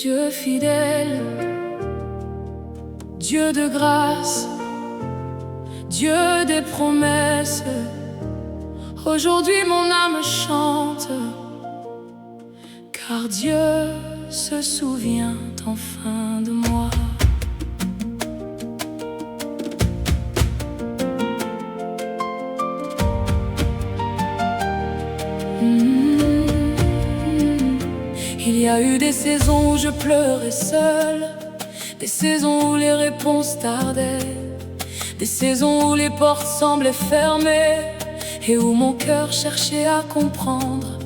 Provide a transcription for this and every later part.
Dieu fidèle, Dieu de grâce, Dieu des promesses. Aujourd'hui mon âme chante, car Dieu se souvient enfin de moi. Il y a eu des saisons où je pleurais seule, des saisons où les réponses tardaient, des saisons où les portes semblaient fermées et où mon cœur cherchait à comprendre.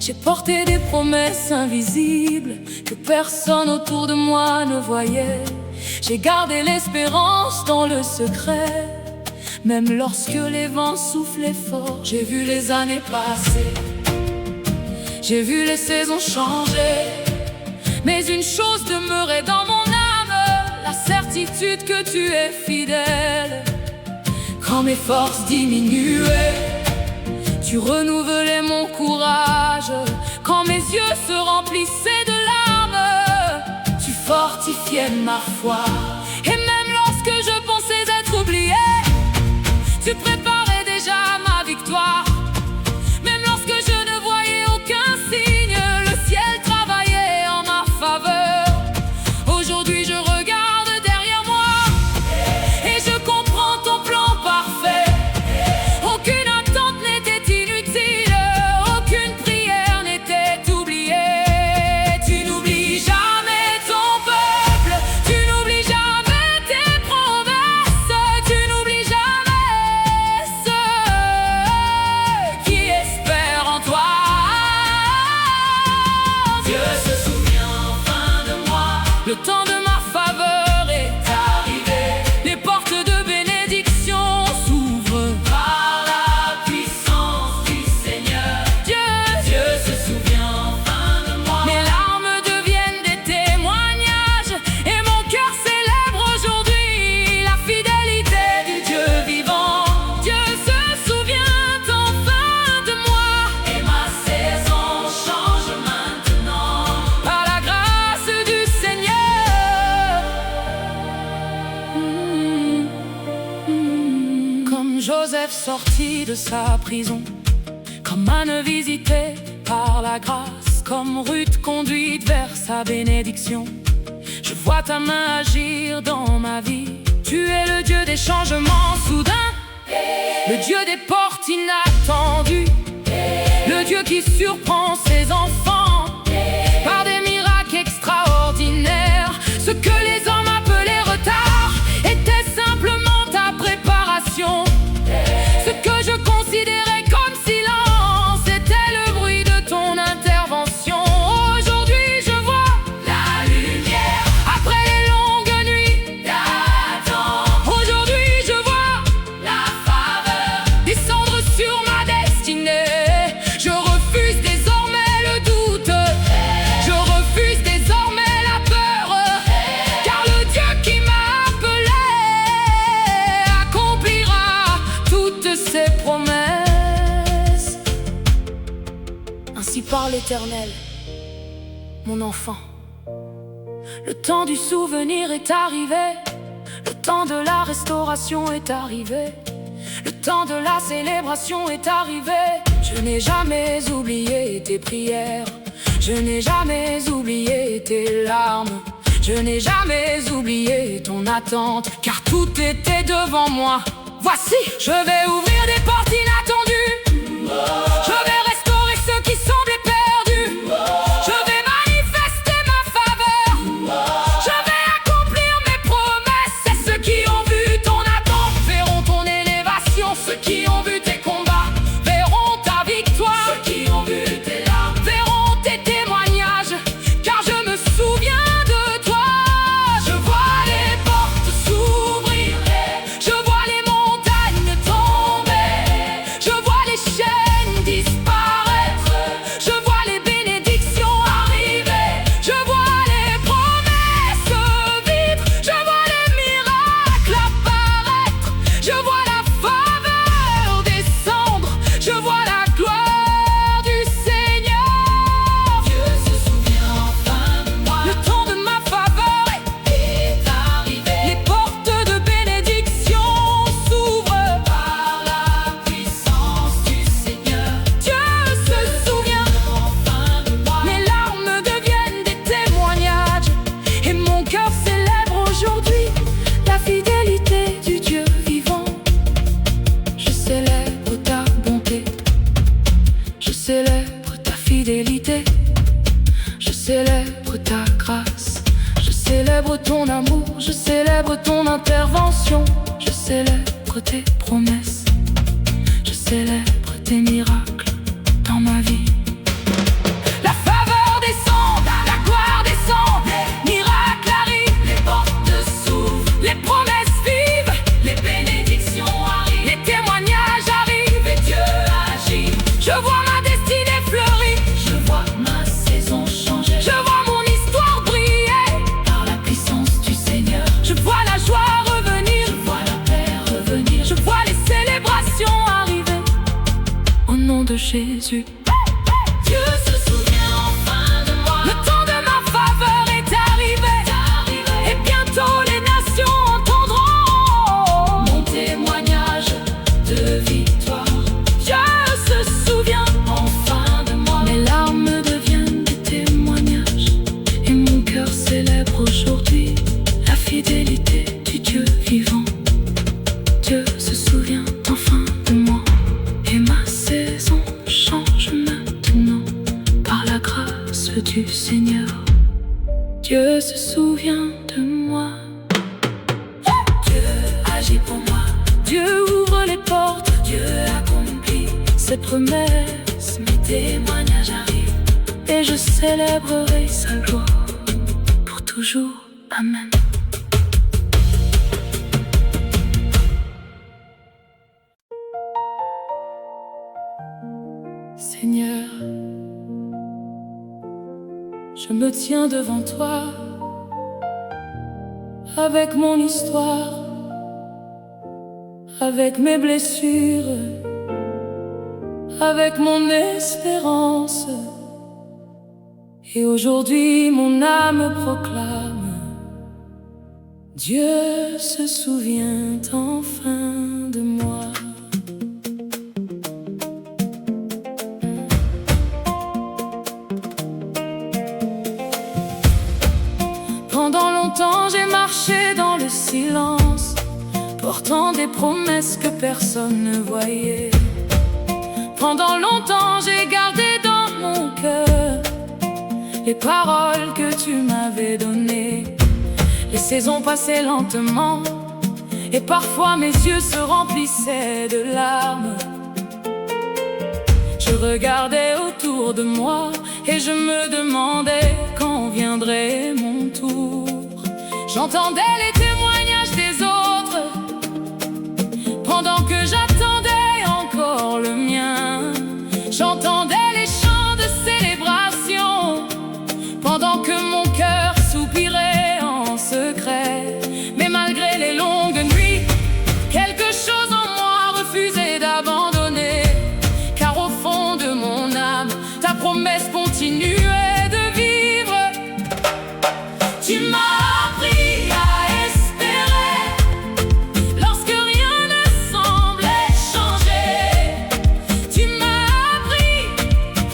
J'ai porté des promesses invisibles que personne autour de moi ne voyait. J'ai gardé l'espérance dans le secret, même lorsque les vents soufflaient fort. J'ai vu les années passer, j'ai vu les saisons changer, mais une chose demeurait dans mon âme, la certitude que tu es fidèle. Quand mes forces diminuaient, tu renouvelais mon courage. Quand mes yeux se remplissaient de larmes, tu fortifiais ma foi. Et même lorsque je pensais être oublié, tu préparais déjà ma victoire. Même lorsque je ne voyais aucun signe, le ciel travaillait en ma faveur. Aujourd'hui je regarde derrière moi et je comprends ton plan parfait. Aucune attente n'était inutile, aucune prière n'était oubliée. Tu n'oublies jamais ton peuple, tu n'oublies jamais tes promesses, tu n'oublies jamais ceux qui espèrent en toi. Dieu se souvient enfin de moi, le temps de ma faveur est arrivé. Les portes de bénédiction s'ouvrent par la puissance du Seigneur. Dieu se souvient enfin de moi. Mes larmes deviennent des témoignages et mon cœur célèbre aujourd'hui la fidélité du Dieu vivant. Dieu se souvient enfin de moi et ma saison change maintenant par la grâce du Seigneur. Comme Joseph sorti de sa prison, comme Anne visitée par la grâce, comme Ruth conduite vers sa bénédiction. Je vois ta main agir dans ma vie. Tu es le Dieu des changements soudains, le Dieu des portes inattendues, le Dieu qui surprend ses enfants par des miracles extraordinaires. Ce que les hommes appelaient retard était simplement ta préparation. Ce que je considérais comme silence était le bruit de ton intervention. Aujourd'hui je vois la lumière après les longues nuits d'attente. Aujourd'hui je vois la faveur descendre sur ma destinée. Je refuse désormais le doute, je refuse désormais la peur, car le Dieu qui m'a appelé accomplira toutes ses promesses. Ainsi parle l'Éternel, mon enfant. Le temps du souvenir est arrivé, le temps de la restauration est arrivé, le temps de la célébration est arrivé. Je n'ai jamais oublié tes prières, je n'ai jamais oublié tes larmes, je n'ai jamais oublié ton attente, car tout était devant moi. Voici, je vais ouvrir des portes inattendues, je vais restaurer ceux qui semblaient perdus, je vais manifester ma faveur, je vais accomplir mes promesses. Et ceux qui ont vu ton attente verront ton élévation, ceux qui ont vu tes combats verront ta victoire, ceux qui ont vu tes larmes verront tes témoignages, car je me souviens de toi. Je vois les portes s'ouvrir, je vois les montagnes tomber, je vois les chaînes disparaître, je vois les bénédictions arriver, je vois les promesses vivre, je vois les miracles apparaître, je vois la faveur célèbre ta bonté, je célèbre ta fidélité, je célèbre ta grâce, je célèbre ton amour, je célèbre ton intervention, je célèbre tes promesses, je célèbre tes miracles dans ma vie. La faveur descend, la gloire descend, les miracles arrivent, les portes s'ouvrent, les promesses vivent, les bénédictions arrivent, les témoignages arrivent et Dieu agit. Je vois ma destinée fleurir, je vois ma saison changer, je vois mon histoire briller par la puissance du Seigneur. Je vois la joie revenir, je vois la paix revenir, je vois les célébrations arriver au nom de Jésus. Dieu se souvient enfin de moi. Le temps de ma faveur est arrivé, et bientôt les nations entendront mon témoignage de victoire. Dieu se souvient enfin de moi. Mes larmes deviennent des témoignages, et mon cœur célèbre aujourd'hui la fidélité du Dieu vivant. Dieu se souvient enfin de moi, et ma saison change maintenant par la grâce du Seigneur. Dieu se souvient de moi. Dieu agit pour moi. Dieu ouvre les portes. Dieu accomplit ses promesses. Mes témoignages arrivent et je célébrerai sa gloire pour toujours. Amen. Seigneur, je me tiens devant toi avec mon histoire, avec mes blessures, avec mon espérance. Et aujourd'hui mon âme proclame: Dieu se souvient enfin de moi. Pendant longtemps j'ai marché dans le silence, portant des promesses que personne ne voyait. Pendant longtemps j'ai gardé dans mon cœur les paroles que tu m'avais données. Les saisons passaient lentement, et parfois mes yeux se remplissaient de larmes. Je regardais autour de moi et je me demandais quand viendrait mon tour. J'entendais les témoignages des autres pendant que j'attendais encore le mien. J'entendais les chants de célébration pendant que mon cœur soupirait en secret. Mais malgré les longues nuits, quelque chose en moi refusait d'abandonner, car au fond de mon âme, ta promesse continuait de vivre. Tu m'as appris à espérer lorsque rien ne semblait changer. Tu m'as appris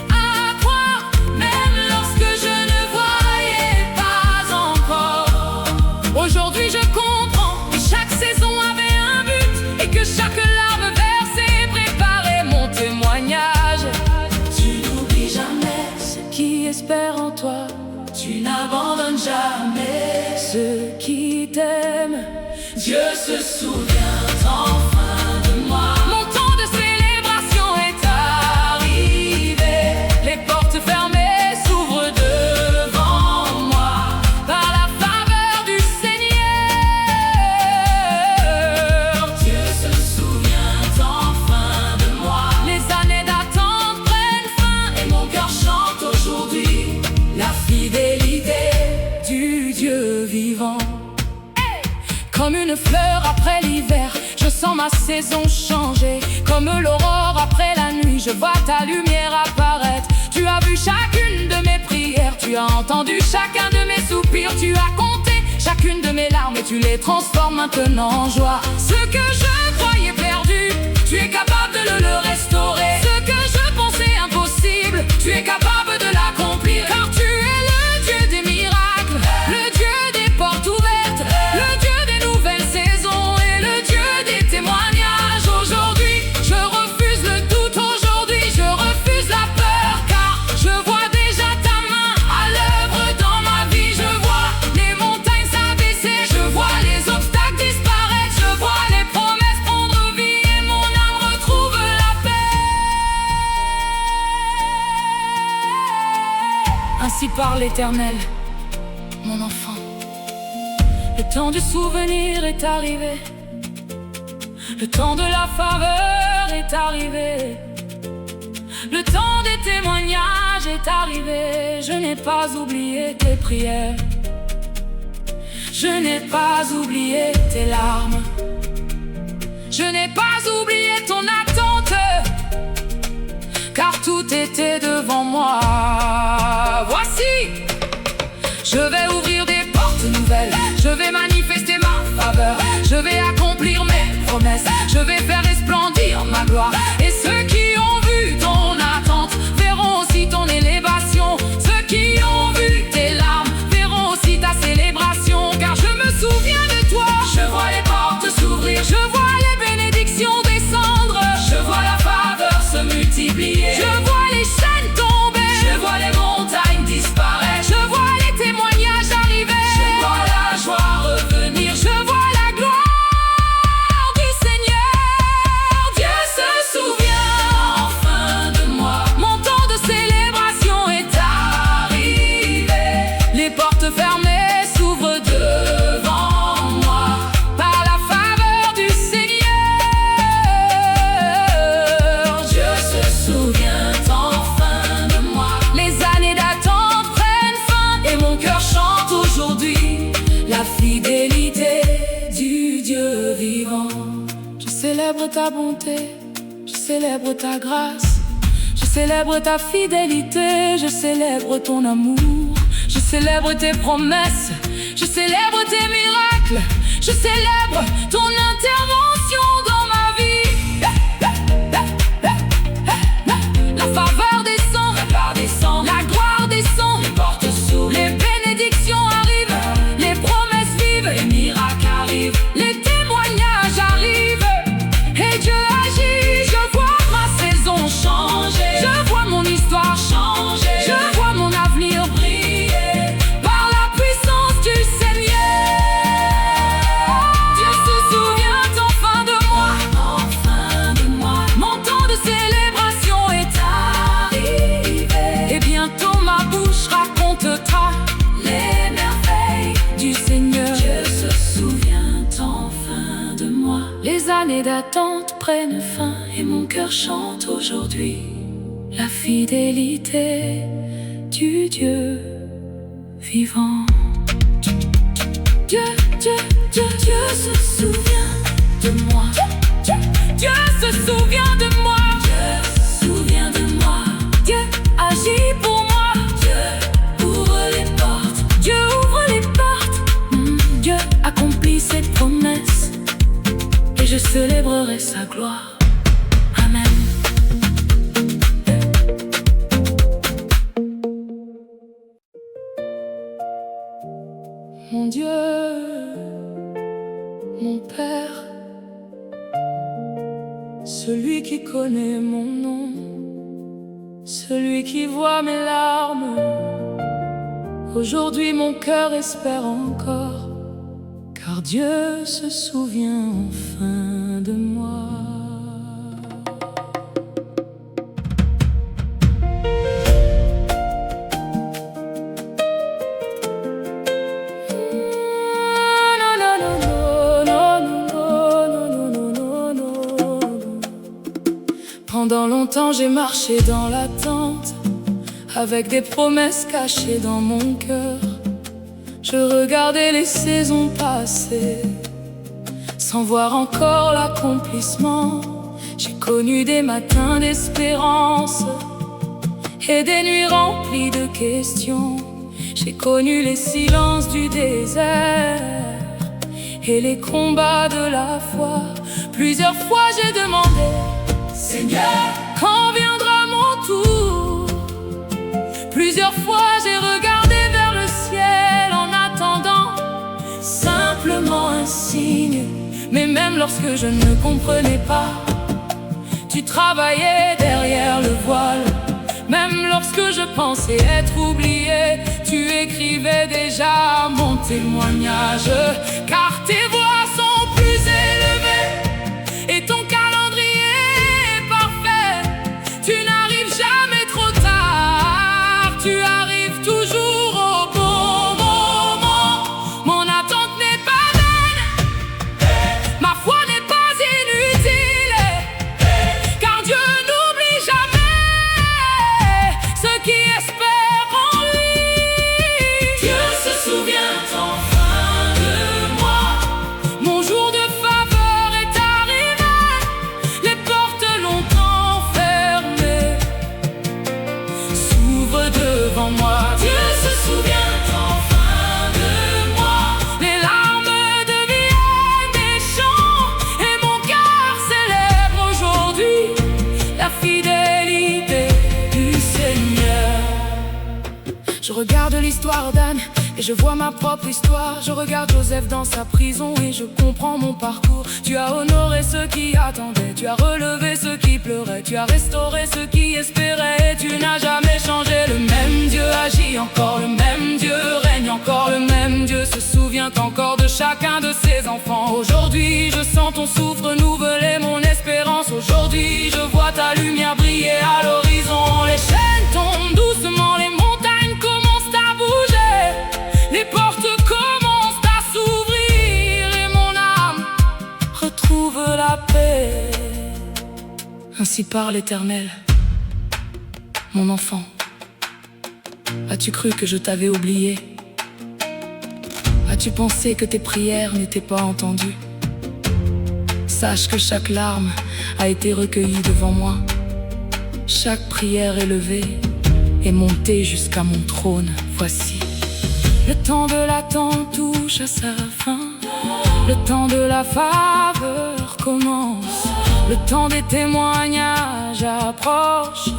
à croire même lorsque je ne voyais pas encore. Aujourd'hui je comprends que chaque saison avait un but et que chaque larme versée préparait mon témoignage. Tu n'oublies jamais ceux qui espèrent en toi. Tu n'abandonnes jamais ceux qui t'aiment. Dieu se souvient enfin de moi. Mon temps de célébration est arrivé. Les portes fermées s'ouvrent devant moi par la faveur du Seigneur. Dieu se souvient enfin de moi. Les années d'attente prennent fin et mon cœur chante aujourd'hui la fidélité du Dieu vivant. Comme une fleur après l'hiver, je sens ma saison changer. Comme l'aurore après la nuit, je vois ta lumière apparaître. Tu as vu chacune de mes prières, tu as entendu chacun de mes soupirs. Tu as compté chacune de mes larmes et tu les transformes maintenant en joie. Ce que je croyais perdu, tu es capable de le restaurer. Ce que je pensais impossible, tu es capable de l'accomplir. Car tu es le Dieu des miracles, le Dieu des portes ouvertes, le Dieu des nouvelles saisons et le Dieu des témoignages. Aujourd'hui, je par l'Éternel, mon enfant. Le temps du souvenir est arrivé, le temps de la faveur est arrivé, le temps des témoignages est arrivé. Je n'ai pas oublié tes prières, je n'ai pas oublié tes larmes, je n'ai pas oublié ton attente, car tout était devant moi. Voici, je vais ouvrir des portes nouvelles, je vais manifester ma faveur, je vais accomplir mes promesses, je vais faire resplendir ma gloire. Et ceux qui ont vu ton attente verront aussi ton élévation. Ceux qui ont vu tes larmes verront aussi ta célébration. Car je me souviens de toi, je vois les portes s'ouvrir, je vois les bénédictions descendre, je vois la faveur se multiplier, je vois les chaînes tomber, je vois les montagnes disparaître, je vois les témoignages arriver, je vois la joie revenir, je vois la gloire du Seigneur. Dieu se souvient enfin de moi, mon temps de célébration est arrivé. Les portes fermées s'ouvrent devant moi par la faveur du Seigneur. Dieu se souvient enfin de moi. Les années d'attente prennent fin et mon cœur chante aujourd'hui la fidélité du Dieu vivant. Je célèbre ta bonté, je célèbre ta grâce, je célèbre ta fidélité, je célèbre ton amour, je célèbre tes promesses, je célèbre tes miracles, je célèbre ton intervention dans ma vie. La faveur descend, la gloire descend, les portes s'ouvrent, les bénédictions arrivent, les promesses vivent, les miracles arrivent, les témoignages arrivent, et Dieu agit. Je vois ma saison changer, je vois mon histoire changer, je vois mon avenir briller par la puissance du Seigneur. Dieu se souvient enfin de moi, mon temps de célébration est arrivé, et bientôt ma bouche racontera les merveilles du Seigneur. Dieu se souvient enfin de moi. Les années d'attente prennent fin et mon cœur chante aujourd'hui la fidélité du Dieu vivant. Dieu, Dieu, Dieu, Dieu se souvient de moi. Dieu se souvient de moi. Dieu se souvient de moi. Dieu agit pour moi. Dieu ouvre les portes. Dieu ouvre les portes. Dieu accomplit ses promesses et je célébrerai sa gloire. Amen. Mon Dieu, mon Père, celui qui connaît mon nom, celui qui voit mes larmes. Aujourd'hui mon cœur espère encore, car Dieu se souvient enfin de moi. Pendant longtemps j'ai marché dans l'attente, avec des promesses cachées dans mon cœur. Je regardais les saisons passer, sans voir encore l'accomplissement. J'ai connu des matins d'espérance et des nuits remplies de questions. J'ai connu les silences du désert et les combats de la foi. Plusieurs fois j'ai demandé: Seigneur, quand viendra mon tour? Plusieurs fois j'ai regardé vers le ciel en attendant simplement un signe. Mais même lorsque je ne comprenais pas, tu travaillais derrière le voile. Même lorsque je pensais être oublié, tu écrivais déjà mon témoignage. Car tes voix sont plus élevées et ton calendrier est parfait. Tu n'arrives jamais trop tard, tu arrives toujours Je regarde l'histoire d'Anne et je vois ma propre histoire. Je regarde Joseph dans sa prison et je comprends mon parcours. Tu as honoré ceux qui attendaient, tu as relevé ceux qui pleuraient, tu as restauré ceux qui espéraient. Et tu n'as jamais changé. Le même Dieu agit encore, le même Dieu règne encore, le même Dieu se souvient encore de chacun de ses enfants. Aujourd'hui je sens ton souffle renouveler mon espérance. Aujourd'hui je vois ta lumière briller à l'horizon. Les chaînes tombent doucement, les montagnes commencent à bouger, les portes commencent à s'ouvrir et mon âme retrouve la paix. Ainsi parle l'Éternel. Mon enfant, as-tu cru que je t'avais oublié? As-tu pensé que tes prières n'étaient pas entendues? Sache que chaque larme a été recueillie devant moi. Chaque prière élevée est montée jusqu'à mon trône. Voici, le temps de l'attente touche à sa fin. Le temps de la faveur commence. Le temps des témoignages approche.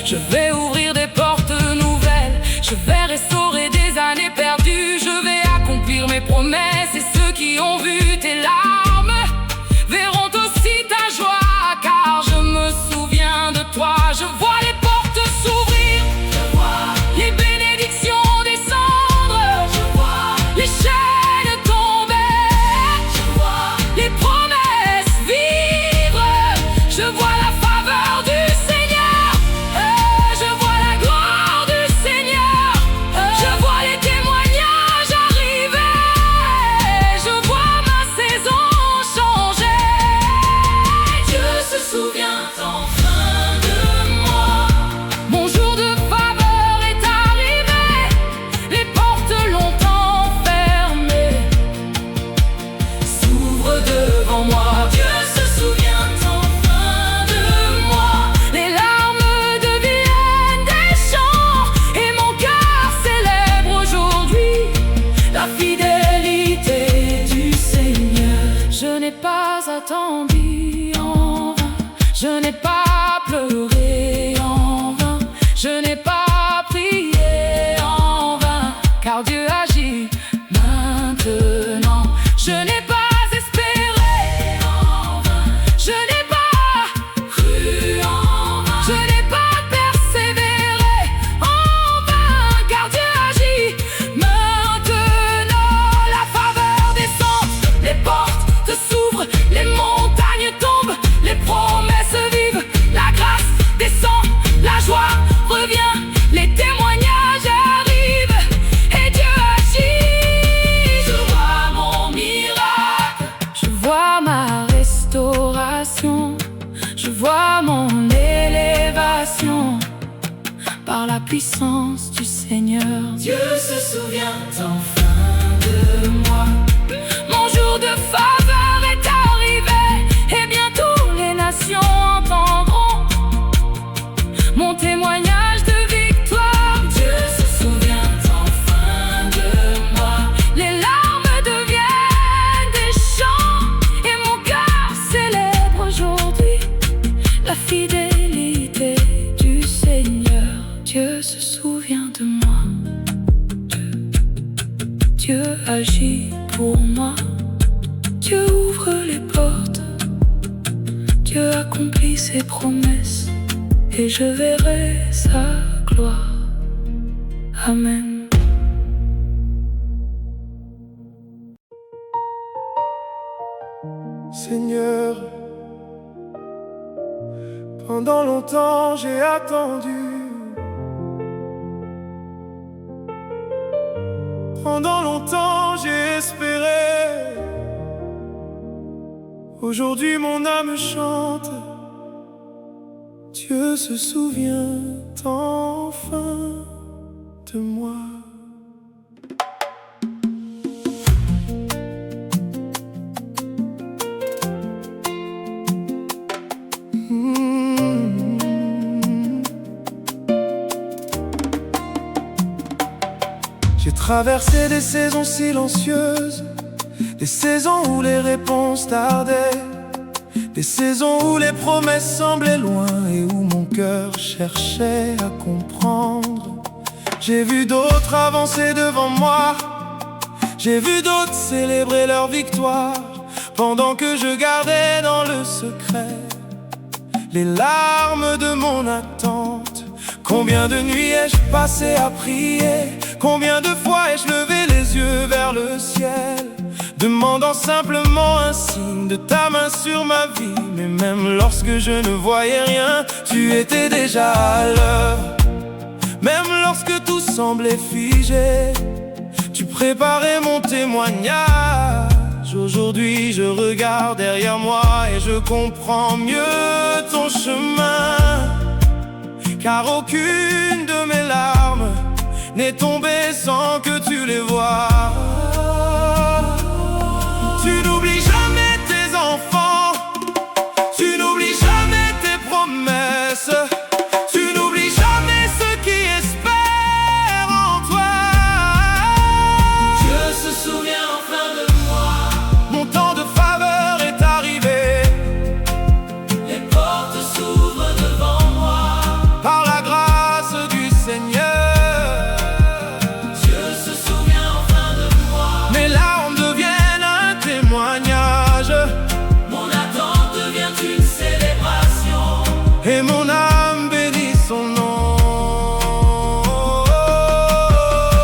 Je vais ouvrir des portes nouvelles, je vais restaurer des années perdues, je vais accomplir mes promesses. Et ceux qui ont vu tes larmes verront aussi ta joie, car je me souviens de toi. Je vois les portes s'ouvrir, je vois les bénédictions descendre, je vois les chaînes tomber, je vois les promesses vivre, je vois la faveur du Seigneur, je vois la gloire du Seigneur, je vois les témoignages arriver, je vois ma saison changer. Dieu se souvient enfin de moi. Mon jour de faveur est arrivé, les portes longtemps fermées s'ouvrent devant moi. Dieu se souvient enfin de moi. Les larmes deviennent des chants et mon cœur célèbre aujourd'hui la fidélité du Seigneur. Je n'ai pas attendu en vain, je n'ai pas pleuré en vain, je n'ai pas prié en vain, car Dieu agit maintenant. Je n'ai pas espéré en vain, je n'ai pas cru en vain, je n'ai pas persévéré en vain, car Dieu agit maintenant. La faveur descend, les portes s'ouvrent, les montagnes tombent, les promesses vivent, la grâce descend, la joie revient, les témoignages arrivent et Dieu agit. Je vois mon miracle, je vois ma restauration, je vois mon élévation par la puissance du Seigneur. Dieu se souvient enfin de moi. Mon jour de faveur est arrivé et bientôt les nations entendront mon témoignage de victoire. Dieu se souvient enfin de moi. Les larmes deviennent des chants et mon cœur célèbre aujourd'hui la fidélité du Seigneur. Dieu se souvient de moi. Dieu agit pour moi. Dieu ouvre les portes. Dieu accomplit ses promesses et je verrai sa gloire. Amen. Seigneur, pendant longtemps j'ai attendu. Pendant longtemps j'ai espéré. Aujourd'hui mon âme chante. Dieu se souvient enfin de moi. J'ai traversé des saisons silencieuses, des saisons où les réponses tardaient, des saisons où les promesses semblaient loin et où mon cœur cherchait à comprendre. J'ai vu d'autres avancer devant moi, j'ai vu d'autres célébrer leur victoire, pendant que je gardais dans le secret les larmes de mon attente. Combien de nuits ai-je passé à prier, combien de fois ai-je levé les yeux vers le ciel, demandant simplement un signe de ta main sur ma vie. Mais même lorsque je ne voyais rien, tu étais déjà à l'œuvre. Même lorsque tout semblait figé, tu préparais mon témoignage. Aujourd'hui je regarde derrière moi et je comprends mieux ton chemin, car aucune de mes larmes n'est tombée sans que tu les vois. Tu n'oublies jamais tes enfants, tu n'oublies jamais tes promesses, tu n'oublies jamais ceux qui espèrent en toi. Dieu se souvient enfin de moi. Mon temps de faveur est arrivé, Les portes s'ouvrent devant moi. par la grâce du Seigneur. Dieu se souvient enfin de moi. Mes larmes deviennent un témoignage, Mon attente devient une célébration. et mon âme bénit son nom.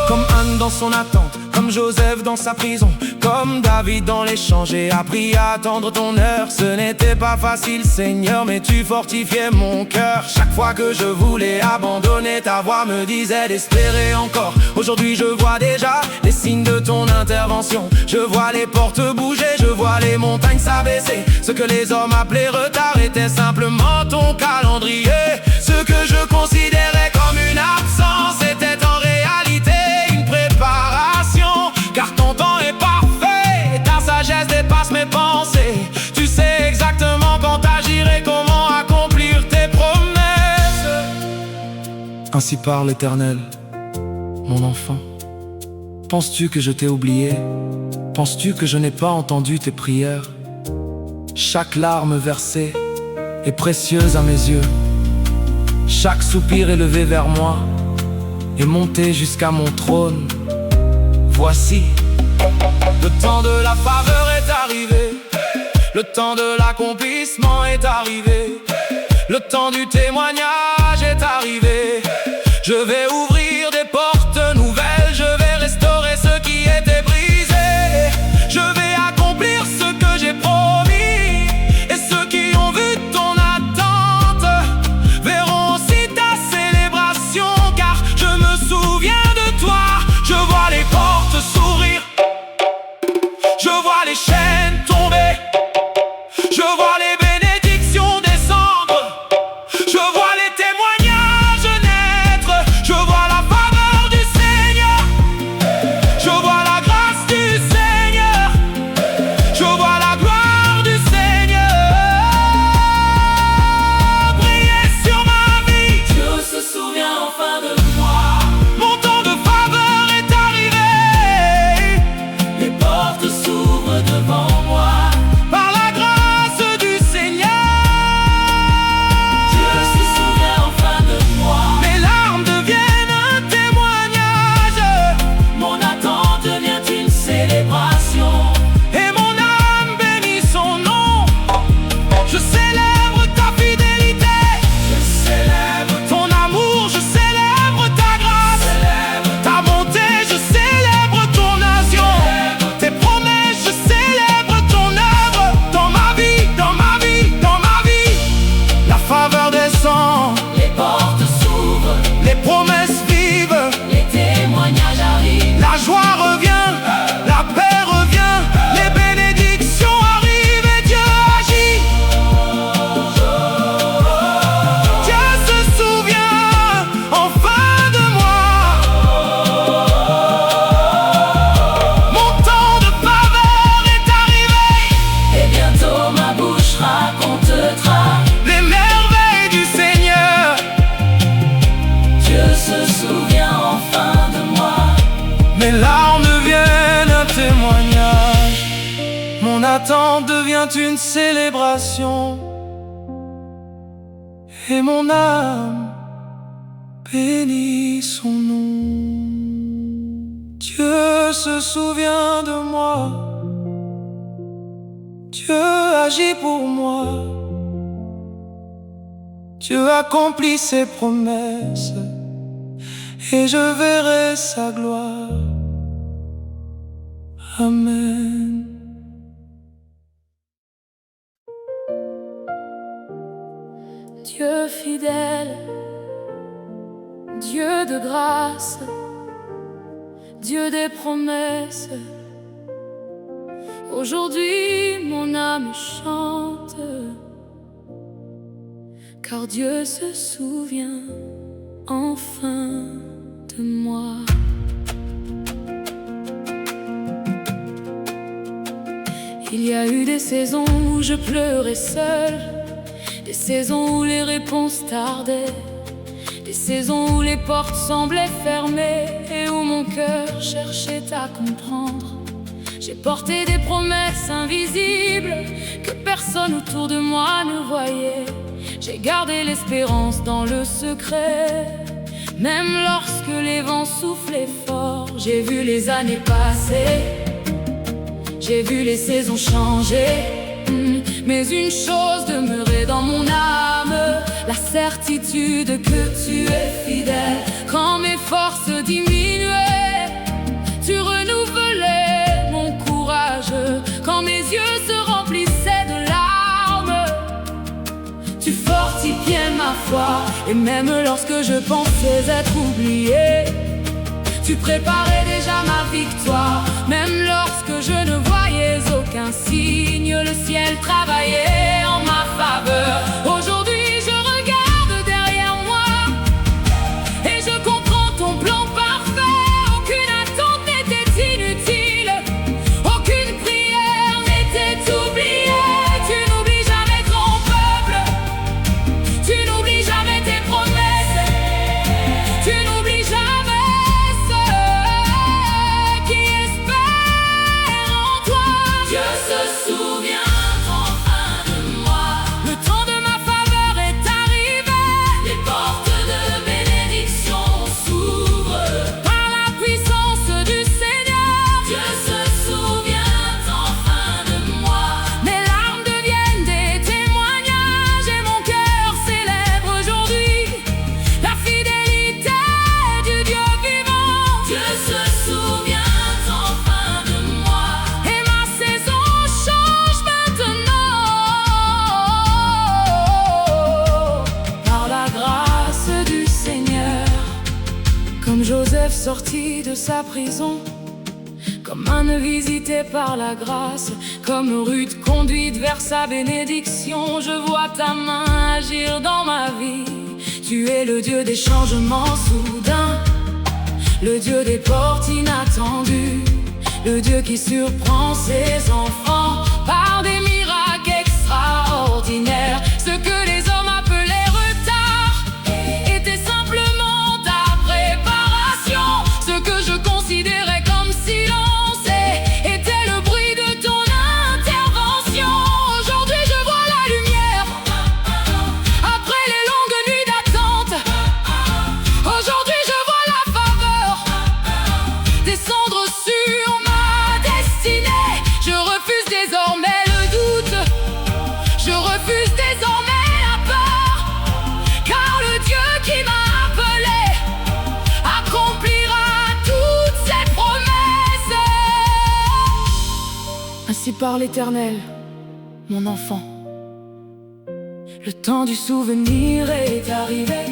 Comme Anne dans son attente, comme Joseph dans sa prison, comme David dans les champs, j'ai appris à attendre ton heure. Ce n'était pas facile, Seigneur, mais tu fortifiais mon cœur. Chaque fois que je voulais abandonner, ta voix me disait d'espérer encore. Aujourd'hui je vois déjà les signes de ton intervention. Je vois les portes bouger, je vois les montagnes s'abaisser. Ce que les hommes appelaient retard était simplement ton calendrier. Ce que je considérais comme une absence était en réalité une préparation, car ton temps est parfait et ta sagesse dépasse mes pensées. Tu sais exactement quand agir et comment accomplir tes promesses. Ainsi parle l'Éternel, mon enfant. Penses-tu que je t'ai oublié? Penses-tu que je n'ai pas entendu tes prières? Chaque larme versée est précieuse à mes yeux. Chaque soupir élevé vers moi est monté jusqu'à mon trône. Voici, le temps de la faveur est arrivé, le temps de l'accomplissement est arrivé, le temps du témoignage est arrivé. Je vais ouvrir des portes nouvelles, je vais restaurer ce qui était brisé. Je vais accomplir ce que j'ai promis, et ceux qui ont vu ton attente verront aussi ta célébration, car je me souviens de toi. Je vois les portes s'ouvrir, je vois les chaînes tomber, je vois les bénédictions descendre, je vois les témoignages naître, je vois la faveur du Seigneur, je vois la grâce du Seigneur, je vois la gloire du Seigneur briller sur ma vie. Dieu se souvient enfin de moi. Mon temps de faveur est arrivé, Les portes s'ouvrent devant moi. par la grâce du Seigneur. Dieu se souvient enfin de moi. Mes larmes deviennent un témoignage, Mon attente devient une célébration. et mon âme bénit son nom. Je célèbre ta fidélité, Je célèbre, ton amour, je célèbre ta grâce, ta bonté, je célèbre ton nation, tes promesses, je célèbre ton œuvre. Dans ma vie, dans ma vie, dans ma vie, la faveur descend, les portes s'ouvrent, les promesses vivent, les témoignages arrivent. la joie revient, la paix revient, les bénédictions arrivent et Dieu agit. Dieu se souvient enfin de moi. Mon temps de faveur est arrivé, Et bientôt ma bouche racontera les merveilles du Seigneur. Dieu se souvient enfin de moi. Mes larmes deviennent un témoignage, mon attente devient une célébration, et mon âme bénis son nom. Dieu se souvient de moi, Dieu agit pour moi, Dieu accomplit ses promesses et je verrai sa gloire. Amen. Dieu fidèle, Dieu de grâce, Dieu des promesses. Aujourd'hui mon âme chante, car Dieu se souvient enfin de moi. Il y a eu des saisons où je pleurais seule, des saisons où les réponses tardaient, des saisons où les portes semblaient fermées et où mon cœur cherchait à comprendre. J'ai porté des promesses invisibles que personne autour de moi ne voyait. J'ai gardé l'espérance dans le secret, même lorsque les vents soufflaient fort. J'ai vu les années passer, j'ai vu les saisons changer, mais une chose demeurait dans mon âme, la certitude que tu es fidèle. Quand mes forces diminuaient, tu renouvelais mon courage. Quand mes yeux se remplissaient de larmes, tu fortifiais ma foi. Et même lorsque je pensais être oublié, tu préparais déjà ma victoire. Même lorsque je ne voyais aucun signe, le ciel travaillait en ma faveur. Aujourd'hui je regarde derrière moi et je comprends ton plan parfait. Aucune attente n'était inutile, aucune prière n'était oubliée. Tu n'oublies jamais ton peuple, tu n'oublies jamais tes promesses, tu n'oublies jamais Joseph sorti de sa prison, comme un visité par la grâce, comme Ruth conduite vers sa bénédiction. Je vois ta main agir dans ma vie. Tu es le Dieu des changements soudains, le Dieu des portes inattendues, le Dieu qui surprend ses enfants par des miracles extraordinaires. Ce que les hommes appelaient retard était simplement ta préparation. Ce que je considérais comme silence était le bruit de ton intervention. Aujourd'hui je vois la lumière après les longues nuits d'attente. Aujourd'hui je vois la faveur descendre sur ma destinée. Je refuse désormais le doute, je refuse désormais la peur, car le Dieu qui m'a appelé accomplira toutes ses promesses. Ainsi parle l'Éternel, mon enfant. Le temps du souvenir est arrivé,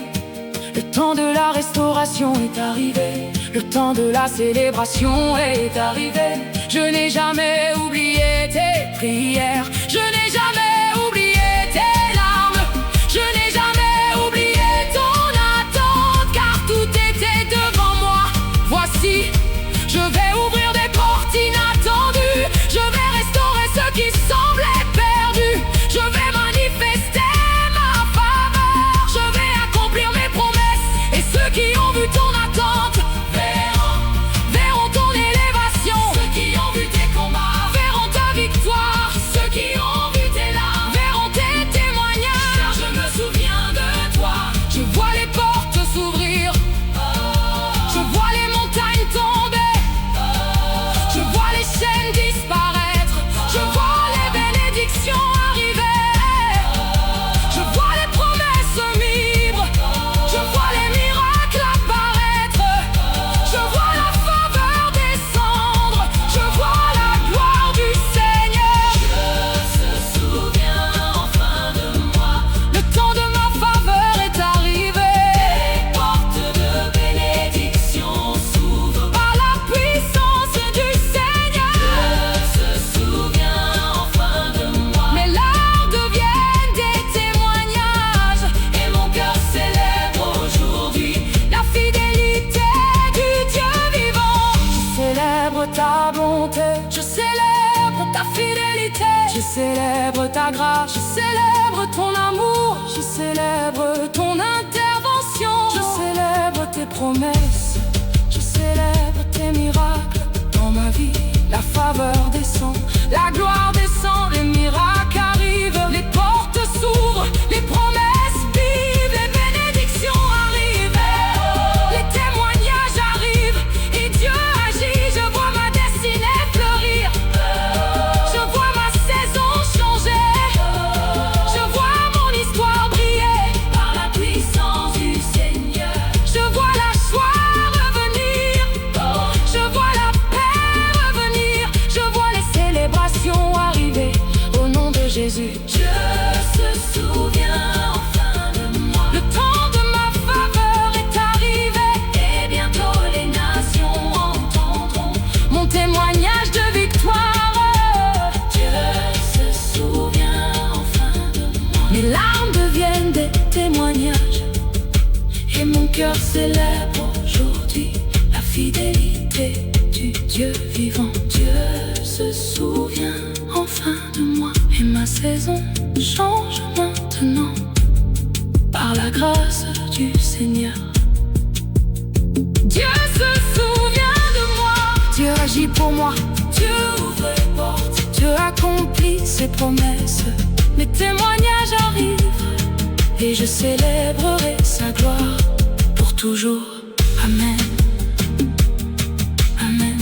le temps de la restauration est arrivé, le temps de la célébration est arrivé. Je n'ai jamais oublié tes prières, je n'ai jamais oublié tes larmes, je n'ai jamais oublié ton attente, car tout était devant moi. Voici, je vais ouvrir des portes inattendues, je vais restaurer ce qui semblait perdu, je vais manifester ma faveur, je vais accomplir mes promesses, et ceux qui ont vu ton attente verront ton élévation. Ceux qui ont vu tes combats verront ta victoire. Ceux qui ont vu tes larmes célèbre ta grâce, je célèbre ton amour, je célèbre ton intervention, je célèbre tes promesses, je célèbre tes miracles dans ma vie. La faveur descend, la gloire descend, les miracles arrivent, les portes s'ouvrent, les promesses vivent, les bénédictions arrivent, les témoignages arrivent et Dieu agit. Je vois ma destinée fleurir, je vois ma saison changer, je vois mon histoire briller par la puissance du Seigneur. Je vois la joie revenir, je vois la paix revenir, je vois les célébrations arriver au nom de Jésus. Dieu se souvient enfin de moi. Le temps de ma faveur est arrivé et bientôt les nations entendront mon témoignage de victoire. Dieu se souvient enfin de moi. Mes larmes deviennent des témoignages et mon cœur célèbre aujourd'hui la fidélité du Dieu vivant. Dieu se souvient enfin de moi et ma saison change maintenant par la grâce du Seigneur. Dieu se souvient de moi, Dieu agit pour moi, Dieu ouvre les portes, Dieu accomplit ses promesses. Mes témoignages arrivent et je célébrerai sa gloire pour toujours. Amen. Amen.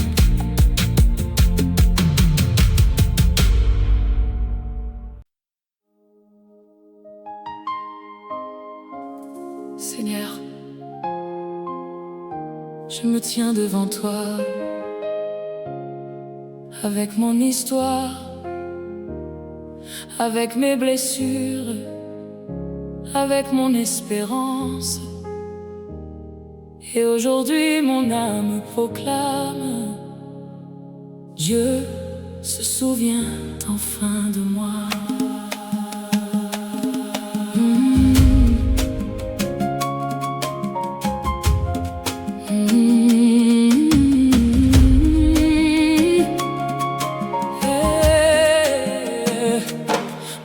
Seigneur, je me tiens devant toi avec mon histoire, avec mes blessures, avec mon espérance. Et aujourd'hui mon âme proclame: Dieu se souvient enfin de moi.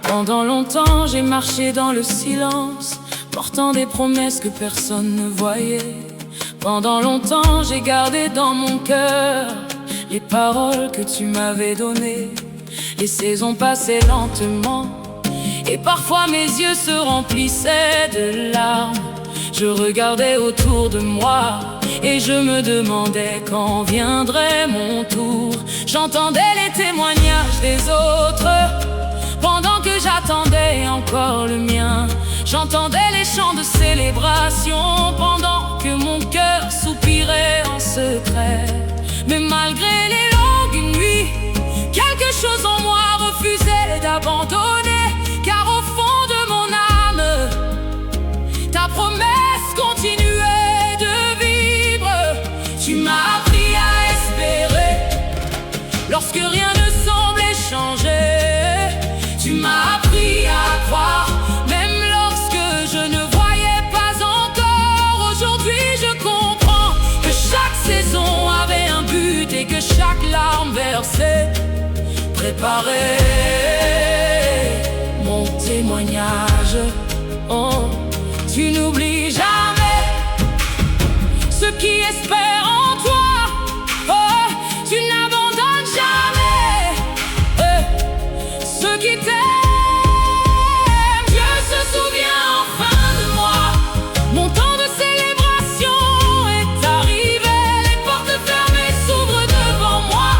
Pendant longtemps j'ai marché dans le silence, portant des promesses que personne ne voyait. Pendant longtemps j'ai gardé dans mon cœur les paroles que tu m'avais données. Les saisons passaient lentement et parfois mes yeux se remplissaient de larmes. Je regardais autour de moi et je me demandais quand viendrait mon tour. J'entendais les témoignages des autres pendant que j'attendais encore le mien. J'entendais les chants de célébration pendant que mon cœur soupirait en secret. Mais malgré les longues nuits, quelque chose en moi refusait d'abandonner. Car au fond de mon âme, ta promesse continuait de vivre. Tu m'as appris à espérer lorsque rien ne semblait changer. Tu m'as appris à croire même lorsque je ne voyais pas encore. Aujourd'hui je comprends que chaque saison avait un but et que chaque larme versée préparait mon témoignage. Oh, tu n'oublies jamais ceux qui espèrent en toi. Oh, tu n'abandonnes jamais ceux qui t'aiment. Dieu se souvient enfin de moi. Mon temps de célébration est arrivé. Les portes fermées s'ouvrent devant moi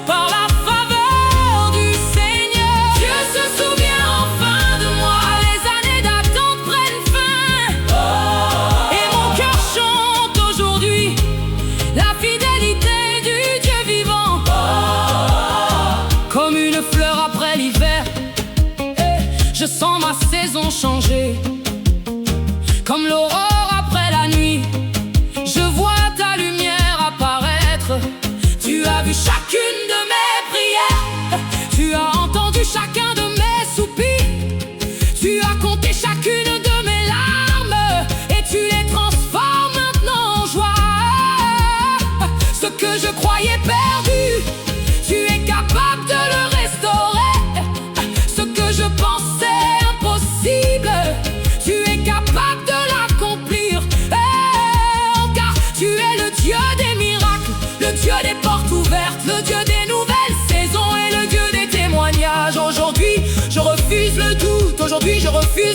par la faveur du Seigneur. Dieu se souvient enfin de moi. Les années d'attente prennent fin et mon cœur chante aujourd'hui la fidélité du Dieu vivant. Comme une fleur après l'hiver, je sens ma saison changer. Comme l'aurore après la nuit, je vois ta lumière apparaître. Tu as vu chacune de mes prières, tu as entendu chacun de mes soupirs, tu as compté chacune de mes larmes et tu les transformes maintenant en joie. Ce que je croyais perdu, tu es capable de le restaurer.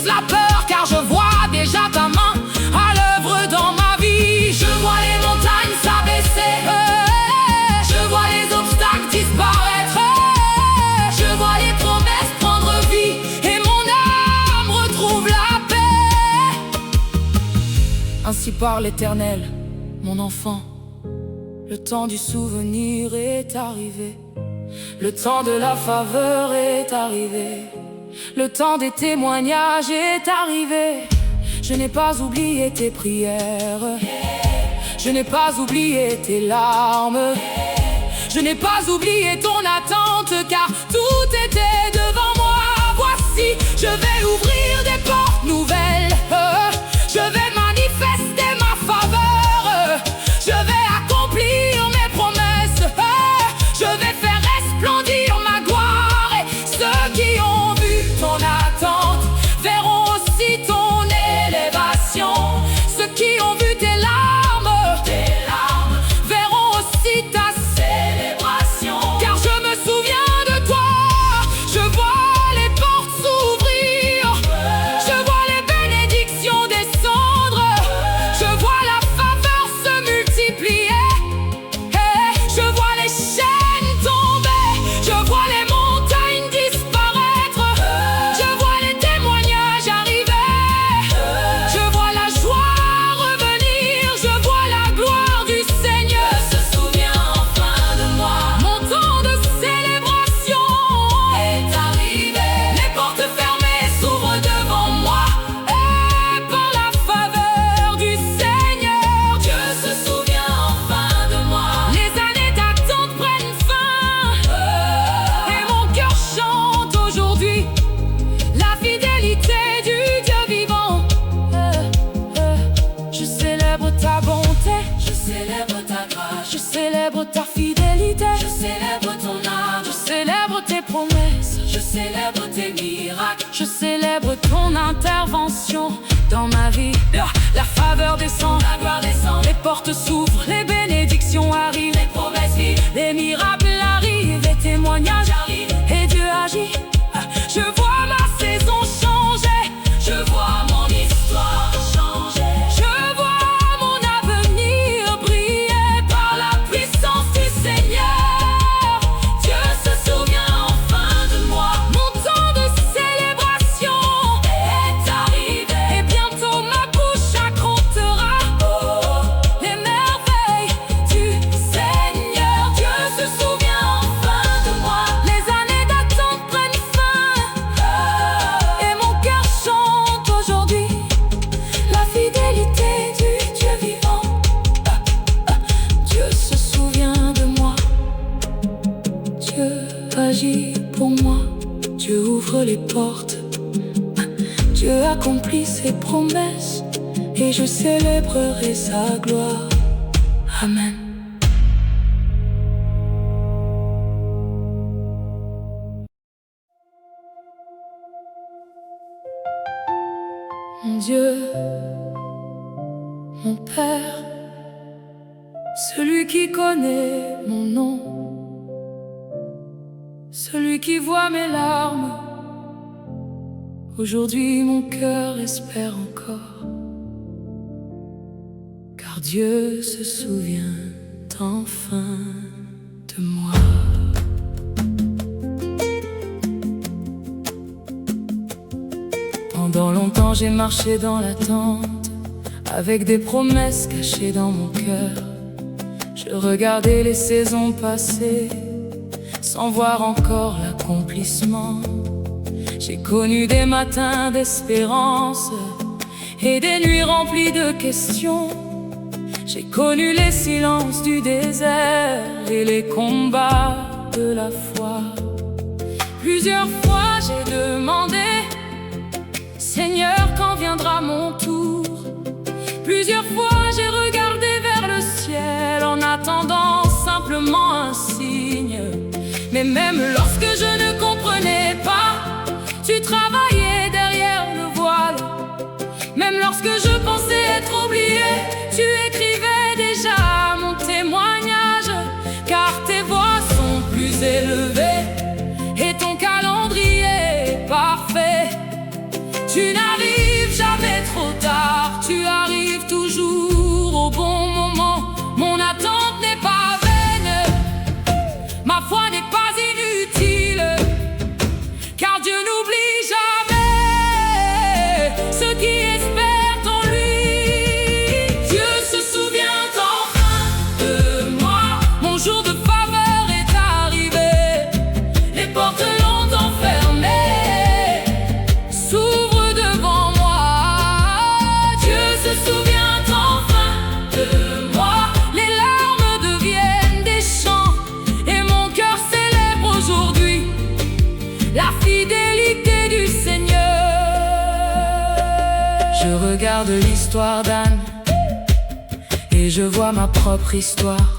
m'épuise la peur, car je vois déjà ta main à l'œuvre dans ma vie. Je vois les montagnes s'abaisser, je vois les obstacles disparaître, je vois les promesses prendre vie et mon âme retrouve la paix. Ainsi parle l'Éternel, mon enfant. Le temps du souvenir est arrivé, le temps de la faveur est arrivé, le temps des témoignages est arrivé. Je n'ai pas oublié tes prières, je n'ai pas oublié tes larmes, je n'ai pas oublié ton attente, car tout était devant moi. Voici, je vais ouvrir des portes nouvelles, je vais manifester ma faveur, je vais accomplir mes promesses, je vais faire resplendir ma gloire, et ceux qui ont vu ton attente verront aussi ton élévation. Ceux qui ont vu tes larmes verront aussi ta célébration. Car je me souviens de toi, je vois les portes s'ouvrir, je vois les bénédictions descendre, je vois la faveur se multiplier, je vois les chaînes tomber, je vois les montagnes disparaître, je vois les témoignages arriver, je vois la joie revenir, je vois la gloire du Seigneur se souvient enfin de moi. Mon temps de célébration est arrivé, les portes fermées s'ouvrent devant moi, et par la faveur du Seigneur, Dieu se souvient enfin de moi. Les années d'attente prennent fin, et mon cœur chante aujourd'hui la fidélité du Dieu vivant. Je célèbre ta bonté, je célèbre ta grâce, je célèbre ta fidélité, je célèbre ton âme, je célèbre tes promesses, je célèbre tes miracles, je célèbre ton intervention dans ma vie. La faveur descend, la gloire descend, les portes s'ouvrent, les bénédictions arrivent, les promesses vivent, les miracles arrivent, les témoignages arrivent, et Dieu agit. Je vois ma saison changer, je vois mon histoire changer, je vois mon avenir briller par la puissance du Seigneur. Dieu se souvient enfin de moi. Mon temps de célébration est arrivé, et bientôt ma bouche racontera les merveilles du Seigneur. Dieu se souvient enfin de moi. Les années d'attente prennent fin, et mon cœur chante aujourd'hui la fidélité du Dieu vivant. Dieu se souvient de moi, Dieu agit pour moi, Dieu ouvre les portes, Dieu accomplit ses promesses, et je célébrerai sa gloire. Amen. Mon Dieu, mon Père, celui qui connaît mon nom, celui qui voit mes larmes, aujourd'hui mon cœur espère encore, car Dieu se souvient enfin de moi. Pendant longtemps j'ai marché dans l'attente, avec des promesses cachées dans mon cœur. Je regardais les saisons passer, sans voir encore l'accomplissement. J'ai connu des matins d'espérance et des nuits remplies de questions. J'ai connu les silences du désert et les combats de la foi. Plusieurs fois j'ai demandé: Seigneur, quand viendra mon tour? Plusieurs fois j'ai regardé vers le ciel en attendant simplement un signe. Mais même lorsque je ne comprenais pas, tu travaillais derrière le voile. Même lorsque je pensais être oublié, tu écrivais déjà mon témoignage. Car tes voix sont plus élevées et ton calendrier est parfait. Tu n'as Je regarde l'histoire d'Anne et je vois ma propre histoire.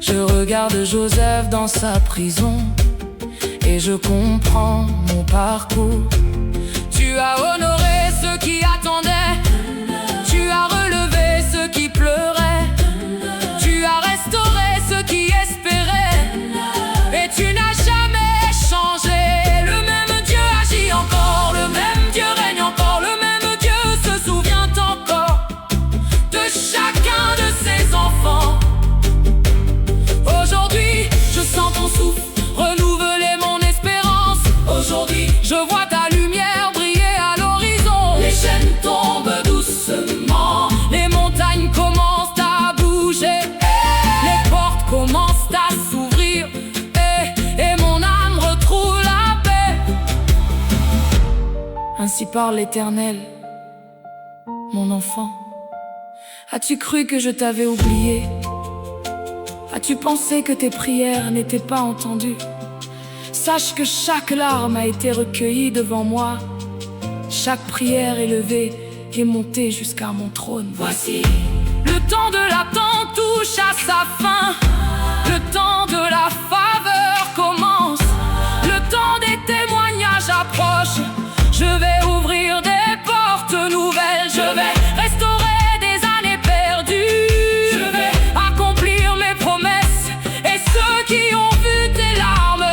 Je regarde Joseph dans sa prison et je comprends mon parcours. Tu as honoré ceux qui attendaient, tu as relevé ceux qui pleuraient, tu as restauré ceux qui espéraient, et tu n'as jamais changé. Le même Dieu agit encore, le même Dieu règne encore, le même Dieu se souvient encore de chacun de ses enfants. Aujourd'hui, je sens ton souffle renouveler mon espérance. Aujourd'hui, je vois ta lumière briller à l'horizon. Les chaînes tombent doucement, les montagnes commencent à bouger, les portes commencent à s'ouvrir, et mon âme retrouve la paix. Ainsi parle l'Éternel, mon enfant. As-tu cru que je t'avais oublié? As-tu pensé que tes prières n'étaient pas entendues? Sache que chaque larme a été recueillie devant moi. Chaque prière élevée est montée jusqu'à mon trône. Voici, le temps de l'attente touche à sa fin. Le temps de la faveur commence. Le temps des témoignages approche. Je vais ouvrir des portes nouvelles. Je vais restaurer des années perdues. Je vais accomplir mes promesses. Et ceux qui ont vu tes larmes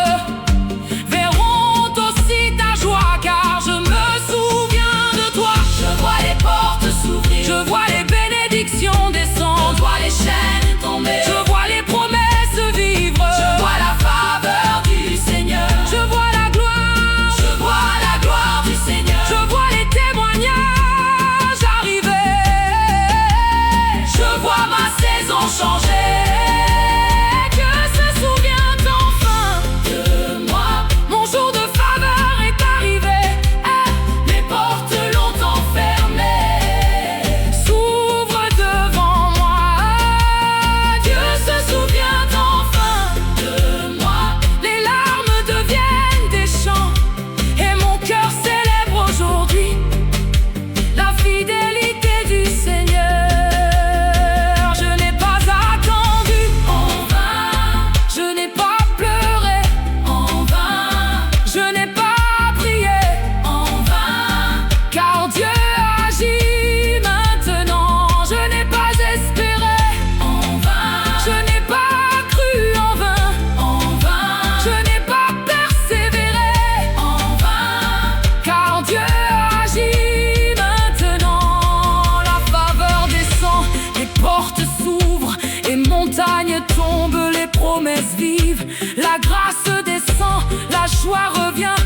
verront aussi ta joie, car je me souviens de toi. Je vois les portes s'ouvrir, je vois les bénédictions descendre, je vois les chaînes tomber, je vois les promesses vivre, je vois la faveur du Seigneur, je vois la gloire du Seigneur, je vois les témoignages arriver, je vois ma saison changer. La grâce descend, la joie revient,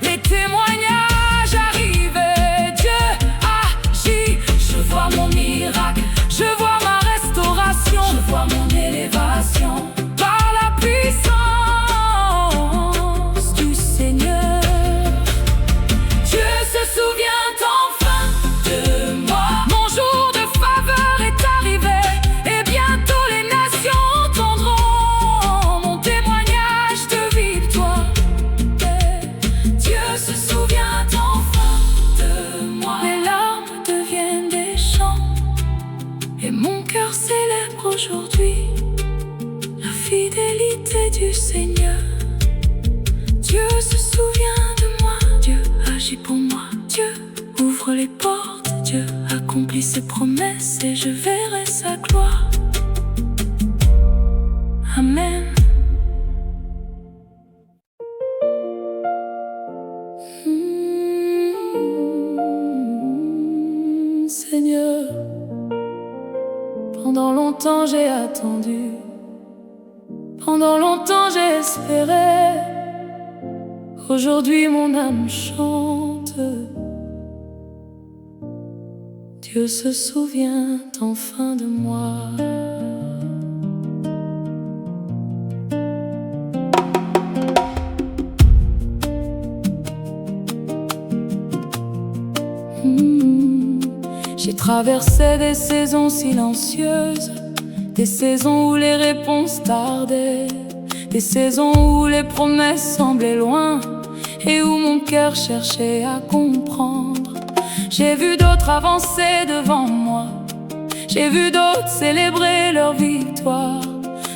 les témoignages arrivent, et Dieu agit. Je vois mon miracle, je vois ma restauration, je vois mon élévation par la puissance du Seigneur. Dieu se souvient enfin de moi. Mon jour de faveur est arrivé, et bientôt les nations entendront se souvient enfin de moi. Mes larmes deviennent des chants, et mon cœur célèbre aujourd'hui la fidélité du Seigneur. Dieu se souvient de moi, Dieu agit pour moi, Dieu ouvre les portes, Dieu accomplit ses promesses, et je verrai sa gloire. Amen. Seigneur, pendant longtemps j'ai attendu, pendant longtemps j'ai espéré. Aujourd'hui mon âme chante. Dieu se souvient enfin de moi. J'ai traversé des saisons silencieuses, des saisons où les réponses tardaient, des saisons où les promesses semblaient loin et où mon cœur cherchait à comprendre. J'ai vu d'autres avancer devant moi. J'ai vu d'autres célébrer leur victoire,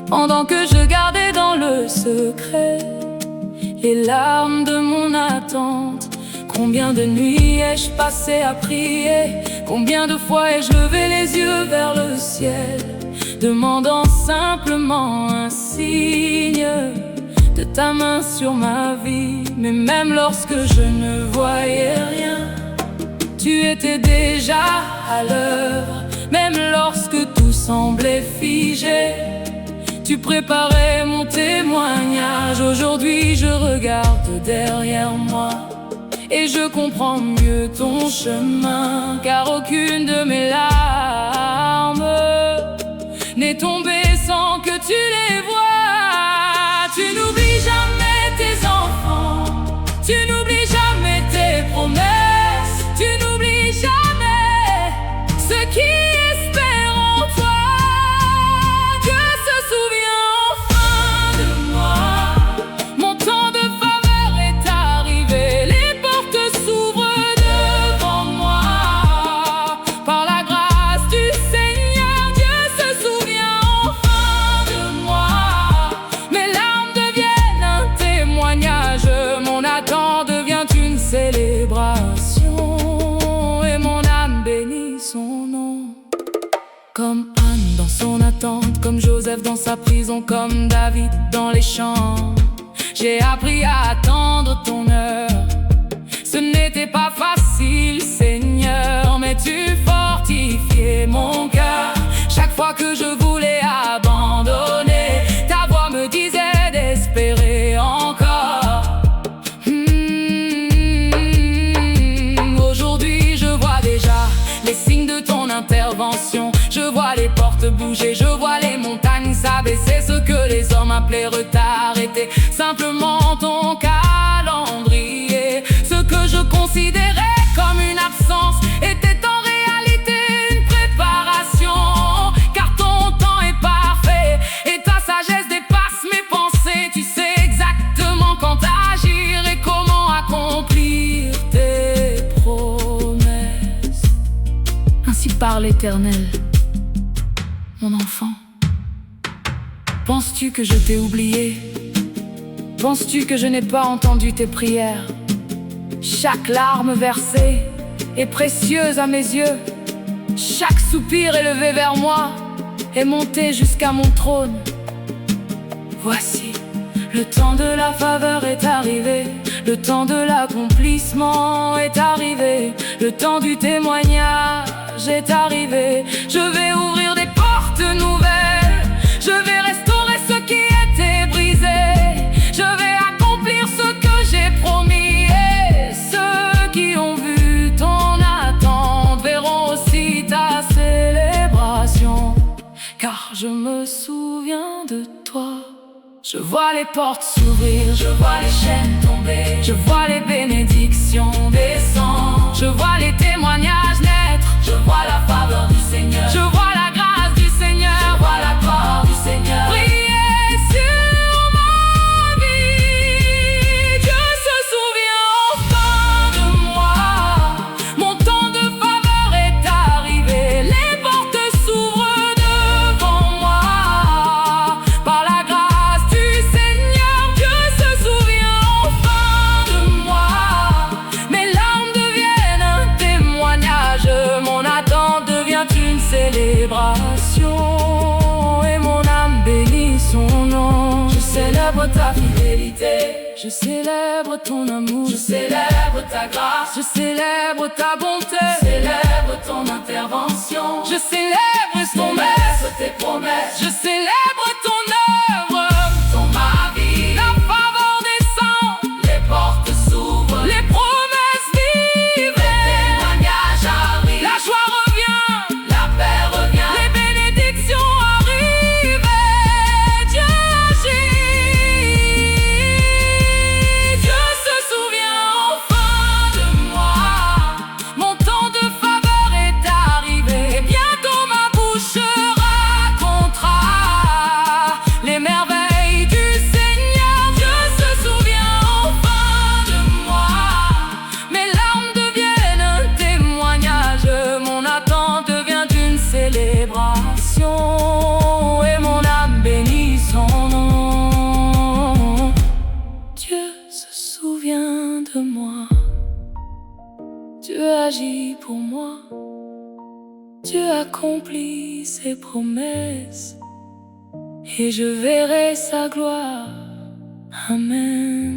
pendant que je gardais dans le secret les larmes de mon attente. Combien de nuits ai-je passé à prier? Combien de fois ai-je levé les yeux vers le ciel, demandant simplement un signe de ta main sur ma vie? Mais même lorsque je ne voyais rien, tu étais déjà à l'œuvre. Même lorsque tout semblait figé, tu préparais mon témoignage. Aujourd'hui je regarde derrière moi et je comprends mieux ton chemin, car aucune de mes larmes n'est tombée sans que tu les vois. Tu n'oublies jamais tes enfants, tu n'oublies jamais tes promesses, tu n'oublies jamais ceux qui espèrent en toi. Dieu se souvient enfin de moi, mon temps de faveur est arrivé, les portes s'ouvrent devant moi. Par la grâce du Seigneur, Dieu se souvient enfin de moi. Mes larmes deviennent un témoignage, mon attente devient une célébration, et mon âme bénit son nom. Comme Anne dans son attente, comme Joseph dans sa prison, comme David dans les champs, j'ai appris à attendre ton heure. Ce n'était pas facile, Seigneur, mais tu fortifiais mon cœur. Chaque fois que je voulais abandonner, ta voix me disait d'espérer encore. Aujourd'hui je vois déjà les signes de ton intervention. Je vois les portes bouger, je vois les montagnes s'abaisser. Ce que les hommes appelaient retard était simplement ton calendrier. Ce que je considérais comme une absence était en réalité une préparation, car ton temps est parfait et ta sagesse dépasse mes pensées. Tu sais exactement quand agir et comment accomplir tes promesses. Ainsi parle l'Éternel. Mon enfant, penses-tu que je t'ai oublié? Penses-tu que je n'ai pas entendu tes prières? Chaque larme versée est précieuse à mes yeux. Chaque soupir élevé vers moi est monté jusqu'à mon trône. Voici, le temps de la faveur est arrivé, le temps de l'accomplissement est arrivé, le temps du témoignage est arrivé. Je vais ouvrir des portes nouvelles, je vais restaurer ce qui était brisé, je vais accomplir ce que j'ai promis, et ceux qui ont vu ton attente verront aussi ta célébration, car je me souviens de toi. Je vois les portes s'ouvrir, je vois les chaînes tomber, je vois les bénédictions descendre, je vois les témoignages naître, je vois la faveur du Seigneur, je vois la grâce du Seigneur, je vois la gloire du Seigneur briller sur ma vie. Dieu se souvient enfin de moi, mon temps de faveur est arrivé, les portes s'ouvrent devant moi. Par la grâce du Seigneur, Dieu se souvient enfin de moi. Mes larmes deviennent un témoignage, mon attente devient une célébration, et mon âme bénit son nom. Je célèbre ta fidélité, je célèbre ton amour, je célèbre ta grâce, je célèbre ta bonté, je célèbre ton intervention, je célèbre tes promesses, je célèbre ton œuvre, ton ma vie. La faveur descend, les portes s'ouvrent, les promesses vivent, les témoignages arrivent, la joie revient, la paix revient, les bénédictions arrivent, et Dieu agit. Dieu se souvient enfin de moi, mon temps de faveur est arrivé, et bientôt agis pour moi. Dieu accomplit ses promesses et je verrai sa gloire. Amen.